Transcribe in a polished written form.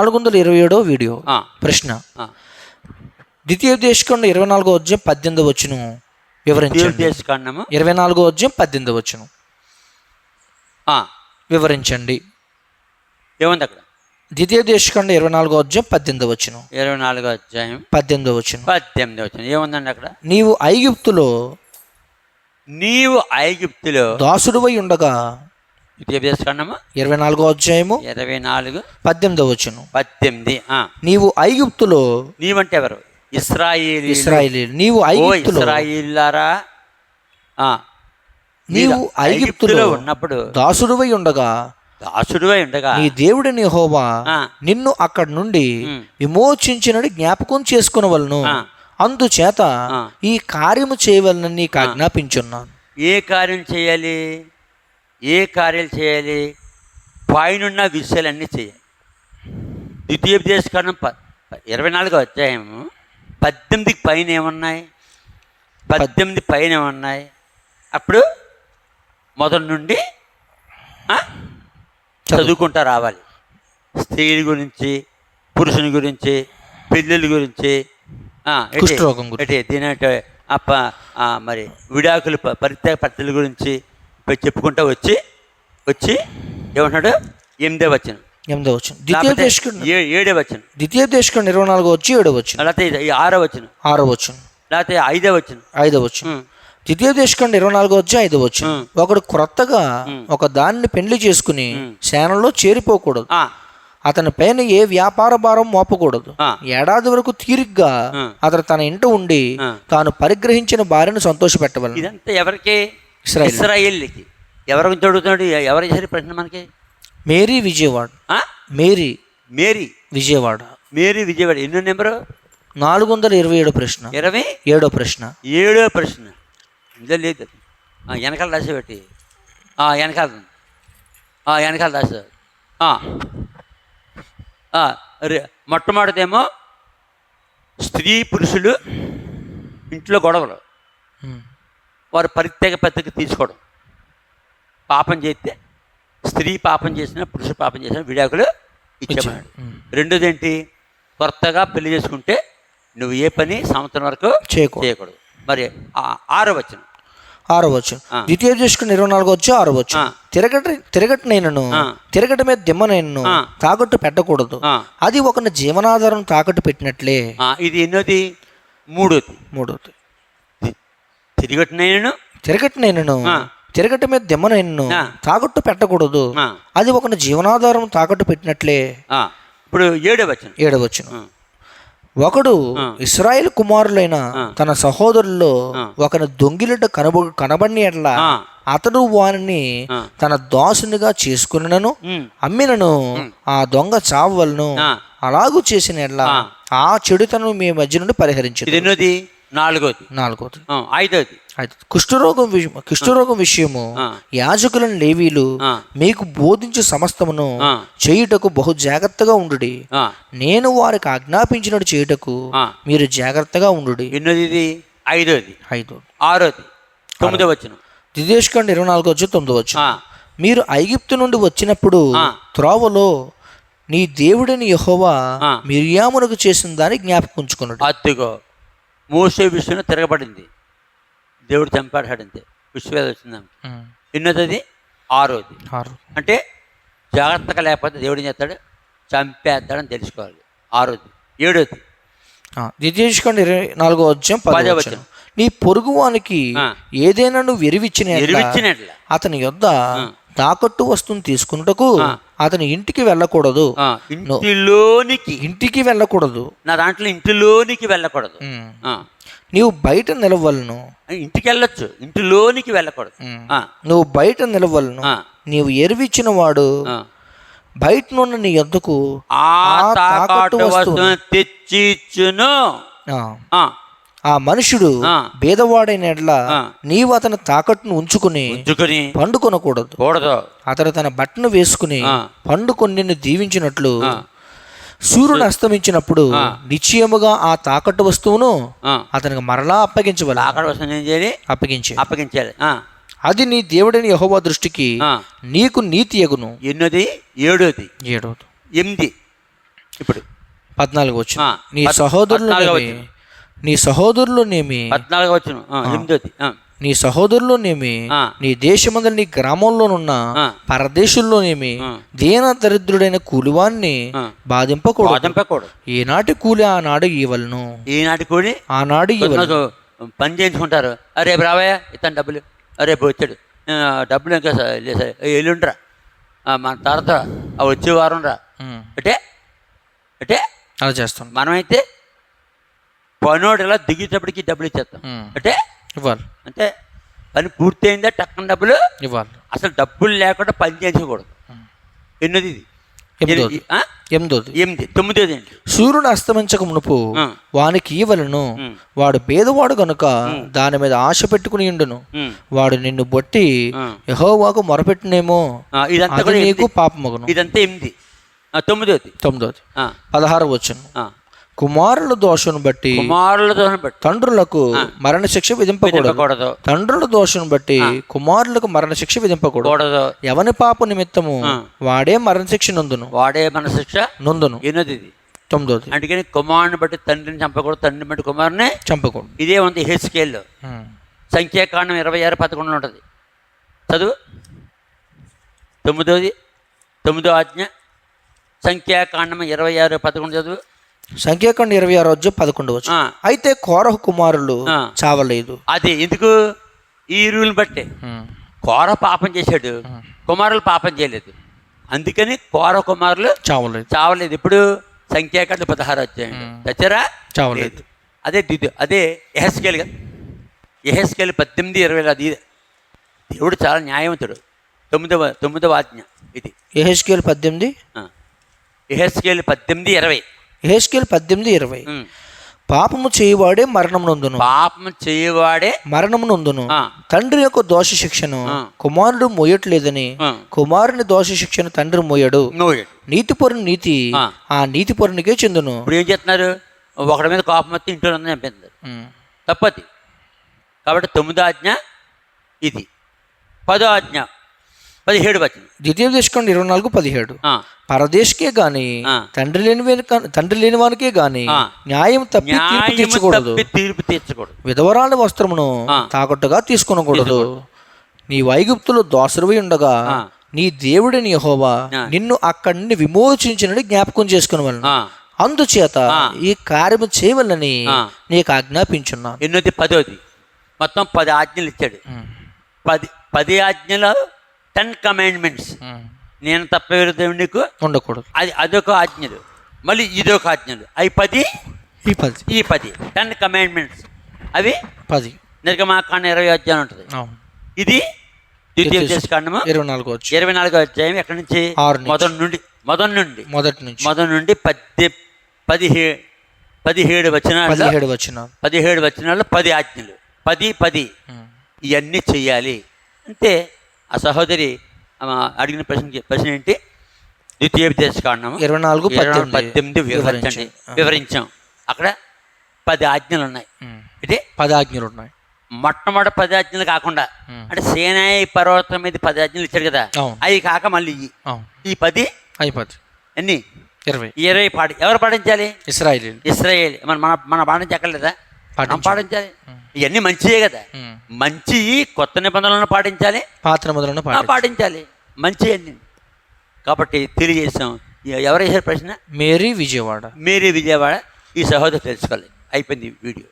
427 video. ప్రశ్న, ద్వితీయోపదేశకాండం 24వ అధ్యాయం 18వ వచనం వివరించండి. 24వ అధ్యాయం 18వ వచనం వివరించండి. ఏముంది అక్కడ? ద్వితీయోపదేశకాండం 24వ అధ్యాయం 18వ వచనం. 24వ అధ్యాయం 18వ వచనం. 18వ వచనం ఏముందండి అక్కడ? నీవు ఐగుప్తులో దాసుడువై ఉండగా. ద్వితీయోపదేశకాండము 24వ అధ్యాయము 24 18వ వచనం. 18. నీవు ఐగుప్తులో, నీవంటే ఎవరు? ఇశ్రాయేలీయులు. నీవు ఐగుప్తులో, ఇశ్రాయేలీయులారా, నీవు ఐగుప్తులో ఉన్నప్పుడు దాసుడువై ఉండగా నీ దేవుడిని యెహోవా నిన్ను అక్కడి నుండి విమోచించినని జ్ఞాపకం చేసుకునవలను. అందుచేత ఈ కార్యము చేయవలనని నీకు ఆజ్ఞాపించున్నాను. ఏ కార్యం చేయాలి? ఏ కార్యాలు చేయాలి? పైనున్న విషయాలన్నీ చేయాలి. ద్వితీయోపదేశకాండం 24వ అధ్యాయము 18 పైన ఏమున్నాయి? 18 పైన ఏమున్నాయి? అప్పుడు మొదటి నుండి చదువుకుంటా రావాలి. స్త్రీల గురించి, పురుషుని గురించి, పిల్లల గురించి, మరి విడాకుల పరిత్యాగ పద్ధతుల గురించి చెప్పుకుంటా వచ్చి ఏమంటున్నాడు? 8వ వచనం. 8వ వచనం. ద్వితీయోపదేశకాండం 7వ వచనం. ద్వితీయోపదేశకాండం 24వ అధ్యాయం 7వ వచనం. లేకపోతే 6వ వచనం. 6వ వచనం. లేకపోతే 5వ వచనం. 5వ వచనం. ద్వితీయోపదేశకాండం 24వ అధ్యాయం 5వ వచనం. ఒకడు క్రొత్తగా ఒక దానిని పెండ్లి చేసుకుని సేనలో చేరిపోకూడదు. అతని పైన ఏ వ్యాపార భారం మోపకూడదు. ఏడాది వరకు తీరిగ్గా అతను తన ఇంట ఉండి తాను పరిగ్రహించిన భార్యను సంతోషపెట్టవలెను. ఇదంతా ఎవరికి? ఇశ్రాయేలీకి. ఎవరి గురించి అడుగుతున్నాడు? ఎవరు చేసే ప్రశ్న మనకి? Mary Vijayawada. Mary Vijayawada. Mary Vijayawada. ఎన్నో నెంబరు? 427 ప్రశ్న. 27వ ప్రశ్న. 7వ ప్రశ్న ఇందులో లేదు. వెనకాల రాసేబట్టి వెనకాల రాసే. మొట్టమొదటిదేమో స్త్రీ పురుషులు ఇంట్లో గొడవలు, వారు పరిత్యాగ పద్ధతి తీసుకోవడం. పాపం చేస్తే స్త్రీ పాపం చేసిన, పురుషుడు పాపం చేసిన విడాకులు ఇచ్చేవాడు. రెండోది ఏంటి? కొత్తగా పెళ్లి చేసుకుంటే నువ్వు ఏ పని సంవత్సరం వరకు చేయకూడదు. మరి 6వ వచనం. 6వ వచనం. ద్వితీయోపదేశకాండం 24వ అధ్యాయం 6వ వచనం. తిరగటనైనను తిరగట మీద దిమ్మనైనను తాకట్టు పెట్టకూడదు. అది ఒకని జీవనాధారం తాకట్టు పెట్టినట్లే. ఇది ఎన్నోది? 3వది. తిరగటనైనను తిరగట మీద దిమ్మనైనను తాకట్టు పెట్టకూడదు. అది ఒకని జీవనాధారం తాకట్టు పెట్టినట్లే. ఇప్పుడు 7వ వచనం. 7వ వచనం. ఒకడు ఇశ్రాయేలు కుమారులైన తన సహోదరుల్లో ఒకని దొంగిలిట కనబడిన ఎట్లా అతడు వారిని తన దాసునిగా చేసుకున్నను అమ్మినను ఆ దొంగ చావలను. అలాగూ చేసిన ఎట్లా ఆ చెడుతను మీ మధ్య నుండి పరిహరించదు. 4వది. 5వది. కుష్ఠరోగం విషయము యాజకులను లేవీలు మీకు బోధించే సమస్తమును చేయుటకు బహు జాగ్రత్తగా ఉండుడి. నేను వారికి ఆజ్ఞాపించినట్టు చేయుటకు మీరు జాగ్రత్తగా ఉండుడి. ఎన్నోది? 5వది. 6వది. 9వ వచనం. ద్వితీయోపదేశకాండం 24వ అధ్యాయం 9వ వచనం. మీరు ఐగుప్తు నుండి వచ్చినప్పుడు త్రోవలో నీ దేవుడిని యెహోవా మిర్యామునకు చేసిన దాన్ని జ్ఞాపకం ఉంచుకున్నాడు. అత్తుగో మోషే విషయంలో తిరగబడింది, దేవుడు చంపాడంతే, విశ్వేద వచ్చిందాం. ఎన్నోది? 6వది. అంటే జాగ్రత్తగా లేకపోతే దేవుడు ఏం చేస్తాడు? చంపేస్తాడని తెలుసుకోవాలి. 6వది. 7వది. ద్వితీయోపదేశకాండం 24వ అధ్యాయం 10వ వచనం. నీ పొరుగువానికి ఏదైనా నువ్వు ఎరివిచ్చిన అతని యొద్ద తాకట్టు వస్తువును తీసుకున్నటకు అతని ఇంటికి వెళ్ళకూడదు. ఇంటికి వెళ్ళకూడదు. నా దాంట్లో ఇంటిలోనికి వెళ్ళకూడదు. నీవు బయట నిలవలను. ఇంటికి వెళ్ళొచ్చు, ఇంటిలోనికి వెళ్ళకూడదు. నువ్వు బయట నిలవలను. నీవు ఎరివిచ్చిన వాడు బయట నుండి నీ యొద్దకు తాకట్టు వస్తువును తెచ్చి ఇచ్చును. ఆ మనుషుడు భేదవాడైన ఎడ్ల నీవు అతని తాకట్టును ఉంచుకుని పండుకొనకూడదు. అతడు తన బట్టను వేసుకుని పండుకొని నిన్ను దీవించినట్లు సూర్యుడు అస్తమించినప్పుడు నిశ్చయముగా ఆ తాకట్టు వస్తువును అతనికి మరలా అప్పగించాలి. అది నీ దేవుడైన యెహోవా దృష్టికి నీకు నీతి యగును. ఎన్నోది? 7వది. 7వది. 8. ఇప్పుడు 14 వచ్చిన ఆ, నీ 14వ సహోదరులనేమి వచనం. నీ సహోదరులునేమి 14 వచ్చిన 8వ. నీ సహోదరులోనేమి ఆ. నీ దేశమందు నీ గ్రామంలోనున్న ఆ. పరదేశంలోనేమి ఆ. దీన దరిద్రుడైన కూలివాన్ని ఆ. బాధింపకూడదు. బాధింపకూడదు. ఏనాటి కూలి ఆనాడు ఇవ్వలను. ఈనాటి కూడి ఆనాడు ఇవ్వలను. నాకు పని చేయించుకుంటారు. అరే రావయ్యా ఇతను డబ్బులు, అరే వచ్చాడు డబ్బులు ఇంకా లేదు సార్ ఎల్లుండ్రా మన తర్వాత వచ్చే వారం రా ఉమ్. అంటే అంటే అలా చేస్తాం. మనమైతే పనోడు ఇలా దిగేటప్పటికి డబ్బులు ఇచ్చేస్తాం. ఉమ్. అంటే ఇవ్వాలి అంటే పని పూర్తయిందా టక్కన డబ్బులు. ఇవ్వాలి. అసలు డబ్బులు లేకుండా పని చేయించకూడదు. ఎన్నోది ఇది? ఎనిమిదోది. ఆ? ఎనిమిదోది. 8. 9ది ఏంటి? సూర్యుడు అస్తమించక మునుపు ఆ. వానికి ఇవ్వలను. ఉమ్. వాడు పేదవాడు గనుక దాని మీద ఆశ పెట్టుకుని ఉండును. ఉమ్. వాడు నిన్ను బట్టి ఆ. యెహోవాకు మొరపెట్టునేమో ఇదంతా అది కూడా నీకు 8. పాపమగును. ఇదంతా 8. 9ది. 9. 16 వచ్చును. కుమారుల దోషను బట్టి కుమారుల దోషం బట్టి తండ్రులకు మరణశిక్ష విధింపకూడదు. విధింపకూడదు. తండ్రుల దోషను బట్టి కుమారులకు మరణశిక్ష విధింపకూడదు. కూడదు. ఎవని పాప నిమిత్తము వాడే మరణశిక్ష నొందును. వాడే మన శిక్ష నొందును. ఎన్నోది ఇది? 9. అందుకని కుమారుని బట్టి తండ్రిని చంపకూడదు, తండ్రిని బట్టి కుమారుని చంపకూడదు. ఇదే ఉంది హెచ్కేల్లో. సంఖ్యాకాండం 26:11 ఉంటుంది. చదువు 9ది 9వ ఆజ్ఞ. సంఖ్యాకాండం 26:11 చదువు. సంఖ్యాకాండం 26:11 వచ్చు. అయితే కోరహు కుమారులు చావలేదు. అది ఎందుకు? ఈ రూల్ని బట్టే. కోర పాపం చేశాడు, కుమారులు పాపం చేయలేదు. అందుకని కోర కుమారులు చావలేదు. చావలేదు. ఇప్పుడు సంఖ్యాకాండం 16 వచ్చాయి. చచ్చారా? చావలేదు. అదే యెహెజ్కేలు కదా. యెహెజ్కేలు 18:20. అది దేవుడు చాలా న్యాయవంతుడు. 9వ ఆజ్ఞ ఇది. యెహెజ్కేలు 18. యెహెజ్కేలు 18:20. యెహెజ్కేలు 18:20. పాపము చేయవాడే మరణం నొందును. పాపం చేయవాడే మరణం నొందును. ఆ. తండ్రి యొక్క దోష శిక్షను కుమారుడు మోయట్లేదని కుమారుని దోష శిక్షను తండ్రి మోయడు. నీతిపరుని నీతి ఆ నీతిపరునికే చెందును. ఇప్పుడు ఏం చేస్తున్నారు? ఒకడి మీద కోపం వస్తే ఇంట్లో చంపేస్తారు. తప్పది. కాబట్టి 9వ ఆజ్ఞ ఇది. 10వ ఆజ్ఞ 17 వచ్చింది. ద్వితీయోపదేశకాండం 24:17. పరదేశకే గాని ఆ. తండ్రి లేని వానికే గాని న్యాయం తప్పి తీర్పు తీర్చకూడదు. తీర్పు తీర్చకూడదు. విధవరాలి వస్త్రమును తాకట్టుగా తీసుకొనకూడదు. నీ ఐగుప్తులో దోసరివై ఉండగా నీ దేవుడిని యెహోవా నిన్ను అక్కడి నుండి విమోచించినని జ్ఞాపకం చేసుకునేవాళ్ళను. అందుచేత ఈ కార్యము చేయవలని నీకు ఆజ్ఞాపించున్నాను. ఎన్నోది? 10వది. మొత్తం 10 ఆజ్ఞలు ఇచ్చాడు. 10 ఆజ్ఞలు 10 కమాండ్మెంట్స్. నేను తప్ప వేరే దేవుడు నీకు ఉండకూడదు. అదొక ఆజ్ఞలు. మళ్ళీ ఇదొక ఆజ్ఞలు. అవి 10. ఈ 10 10 కమాండ్మెంట్స్. అవి 10. నిర్గమాకాండం 20 అధ్యాయం ఉంటుంది. ఇది ద్వితీయోపదేశకాండము 24వ అధ్యాయం. ఎక్కడి నుంచి? మొదటి నుండి 17 వచనాలు 10 ఆజ్ఞలు. 10 ఇవన్నీ చెయ్యాలి. అంటే ఆ సహోదరి అడిగిన ప్రశ్న ఏంటి? ద్వితీయోపదేశకాండం 24:18 వివరించాం. అక్కడ 10 ఆజ్ఞలు ఉన్నాయి. అంటే 10 ఆజ్ఞలు ఉన్నాయి. మొట్టమొదటి 10 ఆజ్ఞలు కాకుండా, అంటే సీనాయి పర్వతం మీద 10 ఆజ్ఞలు ఇచ్చాడు కదా, అవి కాక మళ్ళీ ఈ 10 ఎన్ని? 20 ఎవరు పాటించాలి? ఇశ్రాయేల్. మన పాటించక్కర్లేదా? మనం పాటించాలి. ఇవన్నీ మంచియే కదా. మంచి కొత్త నిబంధనలను పాటించాలి, పాత నిబంధనలను పాటించాలి. మంచి అన్ని. కాబట్టి తెలియజేసాం. ఎవరు వేసారు ప్రశ్న? మేరీ విజయవాడ. ఈ సహోదరు తెలుసుకోవాలి. అయిపోయింది వీడియో.